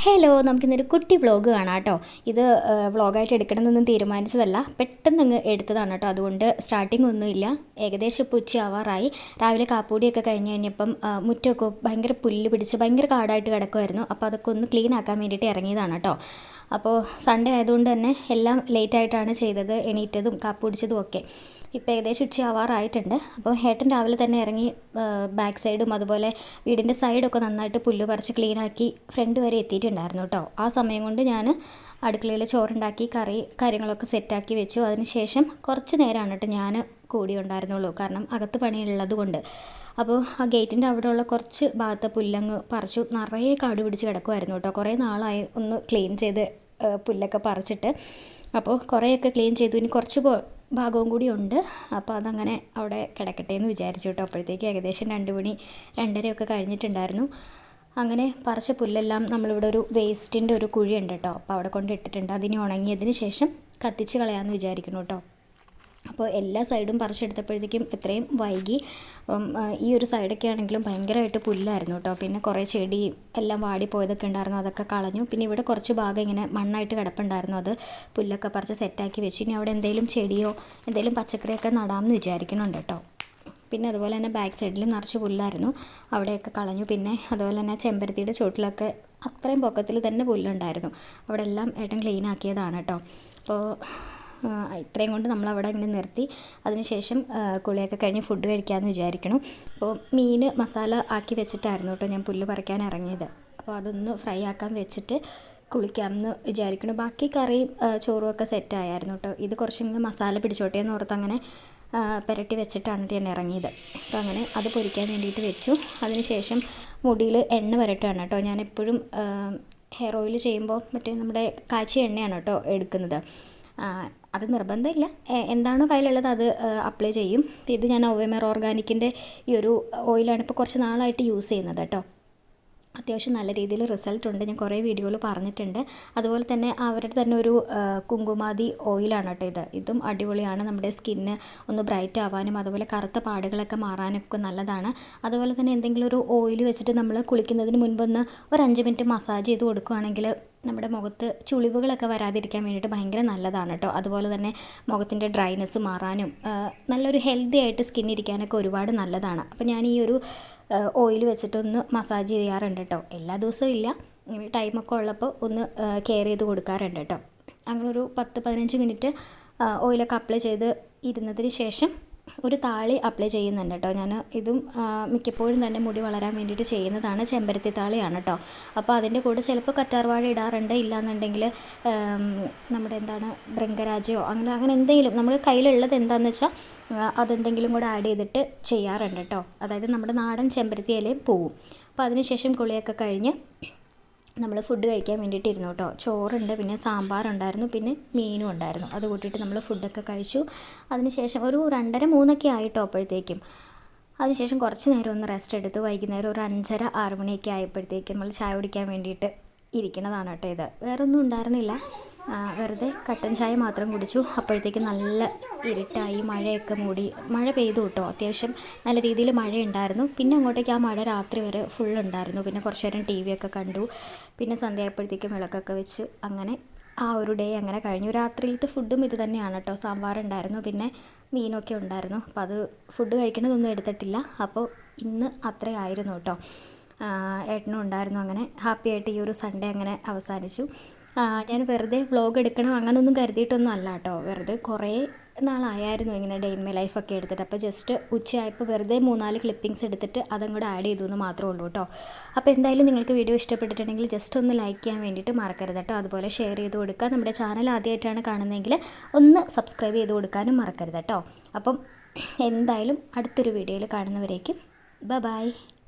Hello, നമുക്കിന്നൊരു കുട്ടി vlog കാണാം കേട്ടോ. ഇത് വ്ളോഗായിട്ട് എടുക്കണമെന്നൊന്നും തീരുമാനിച്ചതല്ല, പെട്ടെന്ന് അങ്ങ് എടുത്തതാണ് കേട്ടോ. അതുകൊണ്ട് സ്റ്റാർട്ടിംഗ് ഒന്നുമില്ല. ഏകദേശം ഇപ്പോൾ ഉച്ചയാവാറായി. രാവിലെ കാപ്പൂടിയൊക്കെ കഴിഞ്ഞ് കഴിഞ്ഞപ്പം മുറ്റമൊക്കെ ഭയങ്കര പുല്ല് പിടിച്ച് ഭയങ്കര കാടായിട്ട് കിടക്കുമായിരുന്നു. അപ്പോൾ അതൊക്കെ ഒന്ന് ക്ലീൻ ആക്കാൻ വേണ്ടിയിട്ട് ഇറങ്ങിയതാണ് കേട്ടോ. അപ്പോൾ സൺഡേ ആയതുകൊണ്ട് തന്നെ എല്ലാം ലേറ്റായിട്ടാണ് ചെയ്തത്, എണീറ്റതും കാപ്പി കുടിച്ചതും ഒക്കെ. ഇപ്പോൾ ഏകദേശം ഉച്ചയാവാറായിട്ടുണ്ട്. അപ്പോൾ ഏട്ടൻ രാവിലെ തന്നെ ഇറങ്ങി ബാക്ക് സൈഡും അതുപോലെ വീടിൻ്റെ സൈഡൊക്കെ നന്നായിട്ട് പുല്ല് പറിച്ച് ക്ലീനാക്കി ഫ്രണ്ട് വരെ എത്തിയിട്ടുണ്ടായിരുന്നു കേട്ടോ. ആ സമയം കൊണ്ട് ഞാൻ അടുക്കളയിൽ ചോറുണ്ടാക്കി കാര്യങ്ങളൊക്കെ സെറ്റാക്കി വെച്ചു. അതിനുശേഷം കുറച്ച് നേരമാണ് കേട്ടോ ഞാൻ കൂടി ഉണ്ടായിരുന്നുള്ളൂ, കാരണം അകത്ത് പണിയുള്ളത് കൊണ്ട്. അപ്പോൾ ആ ഗേറ്റിൻ്റെ അവിടെയുള്ള കുറച്ച് ഭാഗത്തെ പുല്ലങ്ങ് പറിച്ചു. നിറയെ കാട് പിടിച്ച് കിടക്കുമായിരുന്നു കേട്ടോ. കുറേ നാളായി ഒന്ന് ക്ലീൻ ചെയ്ത് പുല്ലൊക്കെ പറിച്ചിട്ട്. അപ്പോൾ കുറേയൊക്കെ ക്ലീൻ ചെയ്തു. ഇനി കുറച്ച് ഭാഗവും കൂടി ഉണ്ട്. അപ്പോൾ അതങ്ങനെ അവിടെ കിടക്കട്ടെ എന്ന് വിചാരിച്ചു കേട്ടോ. അപ്പോഴത്തേക്ക് ഏകദേശം 2 മണി 2:30 കഴിഞ്ഞിട്ടുണ്ടായിരുന്നു. അങ്ങനെ പറിച്ച പുല്ലെല്ലാം നമ്മളിവിടെ ഒരു വേസ്റ്റിൻ്റെ ഒരു കുഴിയുണ്ട് കേട്ടോ. അപ്പോൾ അവിടെ കൊണ്ട് ഇട്ടിട്ടുണ്ട്. അതിന് ഉണങ്ങിയതിന് ശേഷം കത്തിച്ച് കളയാമെന്ന് വിചാരിക്കുന്നു കേട്ടോ. അപ്പോൾ എല്ലാ സൈഡും പറിച്ചെടുത്തപ്പോഴത്തേക്കും എത്രയും വൈകി. ഈ ഒരു സൈഡൊക്കെ ആണെങ്കിലും ഭയങ്കരമായിട്ട് പുല്ലായിരുന്നു കേട്ടോ. പിന്നെ കുറേ ചെടി എല്ലാം വാടിപ്പോയതൊക്കെ ഉണ്ടായിരുന്നു, അതൊക്കെ കളഞ്ഞു. പിന്നെ ഇവിടെ കുറച്ച് ഭാഗം ഇങ്ങനെ മണ്ണായിട്ട് കിടപ്പുണ്ടായിരുന്നു, അത് പുല്ലൊക്കെ പറിച്ച് സെറ്റാക്കി വെച്ചു. ഇനി അവിടെ എന്തെങ്കിലും ചെടിയോ എന്തെങ്കിലും പച്ചക്കറിയൊക്കെ നടാമെന്ന് വിചാരിക്കുന്നുണ്ട് കേട്ടോ. പിന്നെ അതുപോലെ തന്നെ ബാക്ക് സൈഡിൽ നിറച്ച് പുല്ലായിരുന്നു, അവിടെയൊക്കെ കളഞ്ഞു. പിന്നെ അതുപോലെ തന്നെ ചെമ്പരത്തിയുടെ ചുവട്ടിലൊക്കെ അത്രയും പൊക്കത്തിൽ തന്നെ പുല്ലുണ്ടായിരുന്നു, അവിടെ എല്ലാം ഏട്ടൻ ക്ലീൻ ആക്കിയതാണ് കേട്ടോ. അപ്പോൾ ഇത്രയും കൊണ്ട് നമ്മളവിടെ ഇങ്ങനെ നിർത്തി. അതിനുശേഷം കുളിയൊക്കെ കഴിഞ്ഞ് ഫുഡ് കഴിക്കാമെന്ന് വിചാരിക്കണം. അപ്പോൾ മീൻ മസാല ആക്കി വെച്ചിട്ടായിരുന്നു കേട്ടോ ഞാൻ പുല്ല് പറിക്കാൻ ഇറങ്ങിയത്. അപ്പോൾ അതൊന്ന് ഫ്രൈ ആക്കാൻ വെച്ചിട്ട് കുളിക്കാമെന്ന് വിചാരിക്കണം. ബാക്കി കറിയും ചോറും ഒക്കെ സെറ്റായിരുന്നു കേട്ടോ. ഇത് കുറച്ചിങ്ങനെ മസാല പിടിച്ചോട്ടെ എന്ന് ഓർത്ത് അങ്ങനെ പുരട്ടി വെച്ചിട്ടാണ് ഞാൻ ഇറങ്ങിയത്. അപ്പോൾ അങ്ങനെ അത് പൊരിക്കാൻ വേണ്ടിയിട്ട് വെച്ചു. അതിനുശേഷം മുടിയിൽ എണ്ണ പുരട്ടുകയാണ് കേട്ടോ. ഞാനെപ്പോഴും ഹെയർ ഓയിൽ ചെയ്യുമ്പോൾ മറ്റേ നമ്മുടെ കാച്ചിയ എണ്ണയാണ് കേട്ടോ എടുക്കുന്നത്. അത് നിർബന്ധമില്ല, എന്താണോ കയ്യിലുള്ളത് അത് അപ്ലൈ ചെയ്യും. ഇത് ഞാൻ ഒവേമർ ഓർഗാനിക്കിൻ്റെ ഈ ഒരു ഓയിലാണ് ഇപ്പോൾ കുറച്ച് നാളായിട്ട് യൂസ് ചെയ്യുന്നത് കേട്ടോ. അത്യാവശ്യം നല്ല രീതിയിൽ റിസൾട്ട് ഉണ്ട്, ഞാൻ കുറേ വീഡിയോയിൽ പറഞ്ഞിട്ടുണ്ട്. അതുപോലെ തന്നെ അവരുടെ തന്നെ ഒരു കുങ്കുമാതി ഓയിലാണ് കേട്ടോ ഇതും അടിപൊളിയാണ്. നമ്മുടെ സ്കിന്ന് ഒന്ന് ബ്രൈറ്റ് ആവാനും അതുപോലെ കറുത്ത പാടുകളൊക്കെ മാറാനൊക്കെ നല്ലതാണ്. അതുപോലെ തന്നെ എന്തെങ്കിലും ഒരു ഓയിൽ വെച്ചിട്ട് നമ്മൾ കുളിക്കുന്നതിന് മുൻപൊന്ന് ഒരു 5 മിനിറ്റ് മസാജ് ചെയ്ത് കൊടുക്കുകയാണെങ്കിൽ നമ്മുടെ മുഖത്ത് ചുളിവുകളൊക്കെ വരാതിരിക്കാൻ വേണ്ടിയിട്ട് ഭയങ്കര നല്ലതാണ് കേട്ടോ. അതുപോലെ തന്നെ മുഖത്തിൻ്റെ ഡ്രൈനെസ് മാറാനും നല്ലൊരു ഹെൽത്തി ആയിട്ട് സ്കിൻ ഇരിക്കാനൊക്കെ ഒരുപാട് നല്ലതാണ്. അപ്പോൾ ഞാൻ ഈ ഒരു ഓയിൽ വെച്ചിട്ടൊന്ന് മസാജ് ചെയ്യാറുണ്ട് കേട്ടോ. എല്ലാ ദിവസവും ഇല്ല, ടൈമൊക്കെ ഉള്ളപ്പോൾ ഒന്ന് കെയർ ചെയ്ത് കൊടുക്കാറുണ്ട് കേട്ടോ. അങ്ങനെ ഒരു 10-15 മിനിറ്റ് ഓയിലൊക്കെ അപ്ലൈ ചെയ്ത് ഇരുന്നതിന് ശേഷം ഒരു താളി അപ്ലൈ ചെയ്യുന്നുണ്ട് കേട്ടോ. ഞാൻ ഇതും മിക്കപ്പോഴും തന്നെ മുടി വളരാൻ വേണ്ടിയിട്ട് ചെയ്യുന്നതാണ്. ചെമ്പരത്തി താളിയാണ് കേട്ടോ. അപ്പോൾ അതിൻ്റെ കൂടെ ചിലപ്പോൾ കറ്റാർവാഴ ഇടാറുണ്ട്, ഇല്ലാന്നുണ്ടെങ്കിൽ നമ്മുടെ എന്താണ് ഭൃംഗരാജയോ അങ്ങനെ എന്തെങ്കിലും നമ്മൾ കയ്യിലുള്ളത് എന്താണെന്ന് വെച്ചാൽ അതെന്തെങ്കിലും കൂടെ ആഡ് ചെയ്തിട്ട് ചെയ്യാറുണ്ട് കേട്ടോ. അതായത് നമ്മുടെ നാടൻ ചെമ്പരത്തി ഇലയും പൂവും. അപ്പോൾ അതിനുശേഷം കുളിയൊക്കെ കഴിഞ്ഞ് നമ്മൾ ഫുഡ് കഴിക്കാൻ വേണ്ടിയിട്ട് ഇരുന്നു കേട്ടോ. ചോറുണ്ട്, പിന്നെ സാമ്പാറുണ്ടായിരുന്നു, പിന്നെ മീനും ഉണ്ടായിരുന്നു. അത് കൂട്ടിയിട്ട് നമ്മൾ ഫുഡൊക്കെ കഴിച്ചു. അതിനുശേഷം ഒരു 2:30-3 ആയിട്ടോ അപ്പോഴത്തേക്കും. അതിനുശേഷം കുറച്ച് നേരം ഒന്ന് റെസ്റ്റ് എടുത്ത് വൈകുന്നേരം ഒരു 5:30-6 മണിയൊക്കെ ആയപ്പോഴത്തേക്കും നമ്മൾ ചായ കുടിക്കാൻ വേണ്ടിയിട്ട് ഇരിക്കണതാണ് കേട്ടോ. ഇത് വേറെ ഒന്നും ഉണ്ടായിരുന്നില്ല, വെറുതെ കട്ടൻ ചായ മാത്രം കുടിച്ചു. അപ്പോഴത്തേക്കും നല്ല ഇരുട്ടായി, മഴയൊക്കെ മൂടി. മഴ പെയ്തു കേട്ടോ, അത്യാവശ്യം നല്ല രീതിയിൽ മഴയുണ്ടായിരുന്നു. പിന്നെ അങ്ങോട്ടേക്ക് ആ മഴ രാത്രി വരെ ഫുള്ളുണ്ടായിരുന്നു. പിന്നെ കുറച്ച് നേരം TV ഒക്കെ കണ്ടു. പിന്നെ സന്ധ്യയായപ്പോഴത്തേക്കും വിളക്കൊക്കെ വെച്ച് അങ്ങനെ ആ ഒരു ഡേ അങ്ങനെ കഴിഞ്ഞു. രാത്രിയിലത്തെ ഫുഡും ഇത് തന്നെയാണ് കേട്ടോ. സാമ്പാറുണ്ടായിരുന്നു, പിന്നെ മീനൊക്കെ ഉണ്ടായിരുന്നു. അപ്പോൾ അത് ഫുഡ് കഴിക്കണതൊന്നും എടുത്തിട്ടില്ല. അപ്പോൾ ഇന്ന് അത്രയായിരുന്നു കേട്ടോ. ഏട്ടനും ഉണ്ടായിരുന്നു. അങ്ങനെ ഹാപ്പി ആയിട്ട് ഈ ഒരു സൺഡേ അങ്ങനെ അവസാനിച്ചു. ഞാൻ വെറുതെ വ്ളോഗ് എടുക്കണം അങ്ങനെയൊന്നും കരുതിയിട്ടൊന്നും അല്ല കേട്ടോ. വെറുതെ കുറേ നാളായിരുന്നു ഇങ്ങനെ ഡേ ഇൻ മൈ ലൈഫൊക്കെ എടുത്തിട്ട്. അപ്പോൾ ജസ്റ്റ് ഉച്ചയായപ്പോൾ വെറുതെ 3-4 ക്ലിപ്പിങ്സ് എടുത്തിട്ട് അതങ്ങോട്ട് ആഡ് ചെയ്തു എന്ന് മാത്രമേ ഉള്ളൂ കേട്ടോ. അപ്പോൾ എന്തായാലും നിങ്ങൾക്ക് വീഡിയോ ഇഷ്ടപ്പെട്ടിട്ടുണ്ടെങ്കിൽ ജസ്റ്റ് ഒന്ന് ലൈക്ക് ചെയ്യാൻ വേണ്ടിയിട്ട് മറക്കരുത് കേട്ടോ. അതുപോലെ ഷെയർ ചെയ്ത് കൊടുക്കുക. നമ്മുടെ ചാനൽ ആദ്യമായിട്ടാണ് കാണുന്നതെങ്കിൽ ഒന്ന് സബ്സ്ക്രൈബ് ചെയ്ത് കൊടുക്കാനും മറക്കരുത് കേട്ടോ. അപ്പം എന്തായാലും അടുത്തൊരു വീഡിയോയിൽ കാണുന്നവരേക്കും ബൈ.